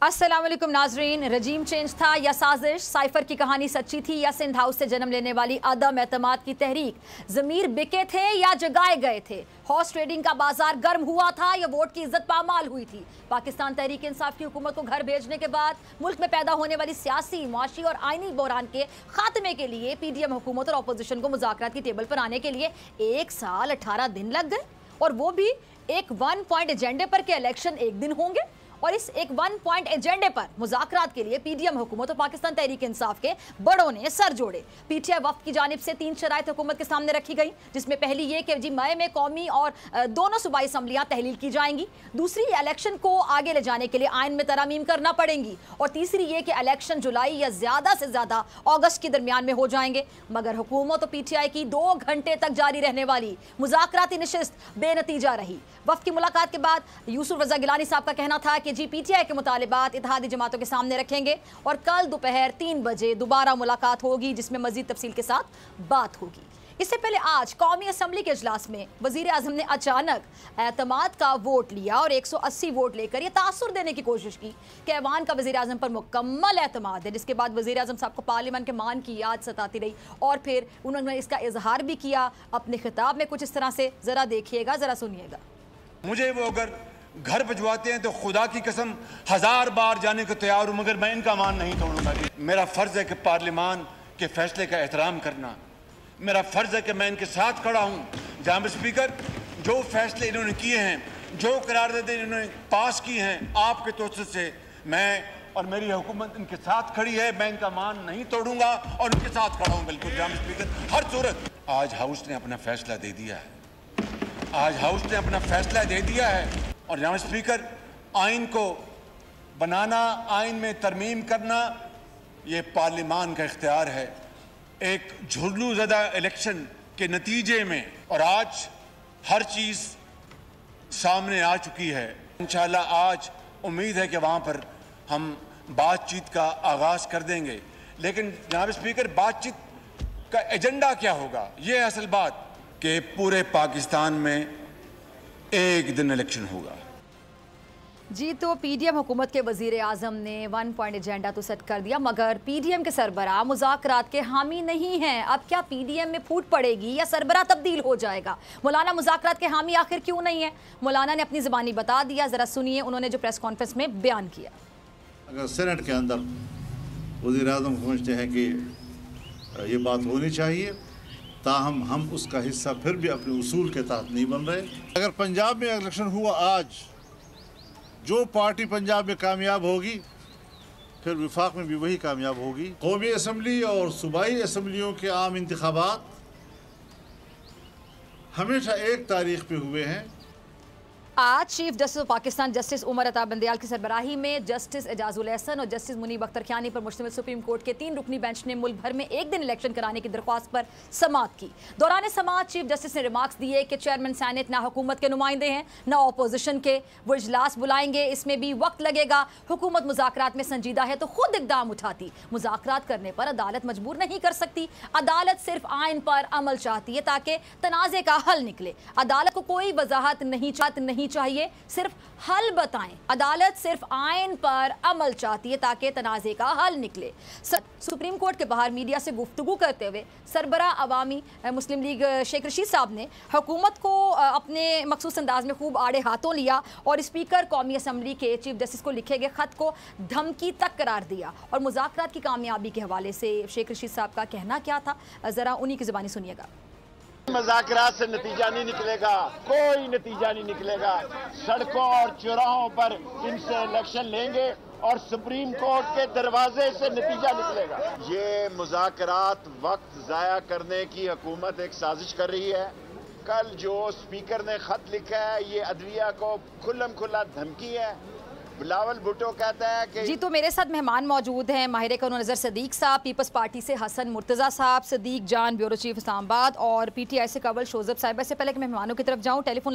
अस्सलाम वालेकुम नाजरीन। रजीम चेंज था या साजिश, साइफर की कहानी सच्ची थी या सिंध हाउस से जन्म लेने वाली अदम एतमाद की तहरीक, ज़मीर बिके थे या जगाए गए थे, हॉर्स ट्रेडिंग का बाजार गर्म हुआ था या वोट की इज्जत पामाल हुई थी। पाकिस्तान तहरीक इंसाफ की हुकूमत को घर भेजने के बाद मुल्क में पैदा होने वाली सियासी, मुआशी और आईनी बहरान के खात्मे के लिए पीडीएम हुकूमत और अपोजिशन को मुज़ाकरात की टेबल पर आने के लिए 1 साल 18 दिन लग गए, और वो भी एक 1 पॉइंट एजेंडे पर के इलेक्शन एक दिन होंगे। और इस एक 1 पॉइंट एजेंडे पर मुज़ाकरात के लिए पीडीएम हुकूमत और पाकिस्तान तहरीक इंसाफ के बड़ों ने सर जोड़े। पीटीआई वफ्द की जानिब से 3 शराइत हुकूमत के सामने रखी गई, जिसमें पहली ये कि जी मई में कौमी और दोनों सूबाई असम्बलियां तहलील की जाएंगी, दूसरी इलेक्शन को आगे ले जाने के लिए आइन में तरमीम करना पड़ेंगी, और तीसरी ये कि इलेक्शन जुलाई या ज़्यादा से ज़्यादा अगस्त के दरमियान में हो जाएंगे। मगर हुकूमत और पीटीआई की 2 घंटे तक जारी रहने वाली मुज़ाकराती नशिस्त बेनतीजा रही। वफ्द की मुलाकात के बाद यूसुफ रज़ा गिलानी साहब का कहना था कि जी पीटीआई के मुतालिबात इत्तेहादी जमातों के सामने रखेंगे और कल दोपहर 3 बजे दोबारा मुलाकात होगी, जिसमें मजीद तफसील के साथ बात होगी। इससे पहले आज कौमी असम्बली के इजलास में वज़ीर आज़म ने अचानक एतमाद का वोट लिया और 180 वोट लेकर यह तासुर देने की कोशिश की कि ऐवान का वज़ीर आज़म पर मुकम्मल एतमाद है, जिसके बाद वज़ीर आज़म साहब को पार्लियामेंट के मान की याद सताती रही, और फिर उन्होंने इसका इजहार भी किया अपने खिताब में कुछ इस तरह से। ज़रा देखिएगा, ज़रा सुनिएगा। मुझे वो अगर घर भिजवाते हैं तो खुदा की कसम 1000 बार जाने को तैयार हूं, मगर मैं इनका मान नहीं तोड़ूंगा। मेरा फर्ज है कि पार्लियामान के फैसले का एहतराम करना, मेरा फर्ज है कि मैं इनके साथ खड़ा हूं। जनाब स्पीकर, जो फैसले इन्होंने किए हैं, जो करारदादें इन्होंने पास की हैं आपके तोसत से, मैं और मेरी हुकूमत इनके साथ खड़ी है। मैं इनका मान नहीं तोड़ूंगा और इनके साथ खड़ा हूं। बिल्कुल जनाब स्पीकर, हर सूरत। आज हाउस ने अपना फैसला दे दिया है, आज हाउस ने अपना फैसला दे दिया है। और जनाब स्पीकर, आइन को बनाना, आइन में तरमीम करना, ये पार्लियामान का इख्तियार है। एक झुर्लू ज़दा इलेक्शन के नतीजे में और आज हर चीज़ सामने आ चुकी है। इंशाल्लाह आज उम्मीद है कि वहाँ पर हम बातचीत का आगाज़ कर देंगे। लेकिन जनाब स्पीकर, बातचीत का एजेंडा क्या होगा, ये असल बात कि पूरे पाकिस्तान में एक दिन इलेक्शन होगा। जी, तो पीडीएम हुकूमत के वज़ीर आज़म ने 1 पॉइंट एजेंडा तो सेट कर दिया, मगर पीडीएम के सरबराह मुज़ाकरात के हामी नहीं हैं। अब क्या पीडीएम में फूट पड़ेगी या सरबराह तब्दील हो जाएगा? मौलाना मुज़ाकरात के हामी आखिर क्यों नहीं है? मौलाना ने अपनी ज़बानी बता दिया, ज़रा सुनिए उन्होंने जो प्रेस कॉन्फ्रेंस में बयान किया। अगर सेनेट के अंदर वज़ीर आज़म समझते हैं कि ये बात होनी चाहिए, ताहम हम उसका हिस्सा फिर भी अपने उसूल के तहत नहीं बन रहे। अगर पंजाब में इलेक्शन हुआ आज, जो पार्टी पंजाब में कामयाब होगी फिर विफाक में भी वही कामयाब होगी। कौमी असम्बली और सूबाई असम्बलियों के आम इंतखाबात हमेशा एक तारीख पे हुए हैं। आज chief justice of Pakistan justice Umar Ata Bandial की सरबराही में जस्टिस एजाजुल एहसन और जस्टिस मुनीब अख्तर कियानी पर मुश्तमिल सुप्रीम कोर्ट के 3 रुकनी बेंच ने मुल्क भर में एक दिन इलेक्शन कराने की दरख्वास्त पर समाअत की। दौरान समाअत चीफ जस्टिस ने रिमार्क्स दिए कि चेयरमैन सैनेट ना हुकूमत के नुमाइंदे हैं ना अपोजिशन के, वो इजलास बुलाएंगे, इसमें भी वक्त लगेगा। हुकूमत मुज़ाकरात में संजीदा है तो खुद इकदाम उठाती, मुज़ाकरात करने पर अदालत मजबूर नहीं कर सकती। अदालत सिर्फ आइन पर अमल चाहती है ताकि तनाज़े का हल निकले। अदालत को कोई वजाहत नहीं चाहिए, सिर्फ हल बताएं। अदालत सिर्फ आइन पर अमल चाहती है ताकि तनाज़े का हल निकले। सुप्रीम कोर्ट के बाहर मीडिया से गुफ्तगू करते हुए सरबरा अवामी मुस्लिम लीग शेख रशीद साहब ने हुकूमत को अपने मखसूस अंदाज में खूब आड़े हाथों लिया और स्पीकर कौमी असम्बली के चीफ जस्टिस को लिखे गए खत को धमकी तक करार दिया। और मुज़ाकरात की कामयाबी के हवाले से शेख रशीद साहब का कहना क्या था, ज़रा उन्हीं की ज़बानी सुनिएगा। मुज़ाकरात से नतीजा नहीं निकलेगा, कोई नतीजा नहीं निकलेगा। सड़कों और चौराहों पर इनसे इलेक्शन लेंगे और सुप्रीम कोर्ट के दरवाजे से नतीजा निकलेगा। ये मुज़ाकरात वक्त ज़ाया करने की हुकूमत एक साजिश कर रही है। कल जो स्पीकर ने खत लिखा है, ये अदलिया को खुल्लम खुल्ला धमकी है। बिलावल भुट्टो कहता है कि जी, तो मेरे साथ मेहमान मौजूद हैं, माहिर कानून नज़र सदीक साहब, पीपल्स पार्टी से हसन मुर्तज़ा साहब, सदीक जान ब्यूरो चीफ इस्लामाबाद, और पीटीआई से कंवल शोजब साहिबा। से पहले कि मेहमानों की तरफ जाऊँ, टेलीफोन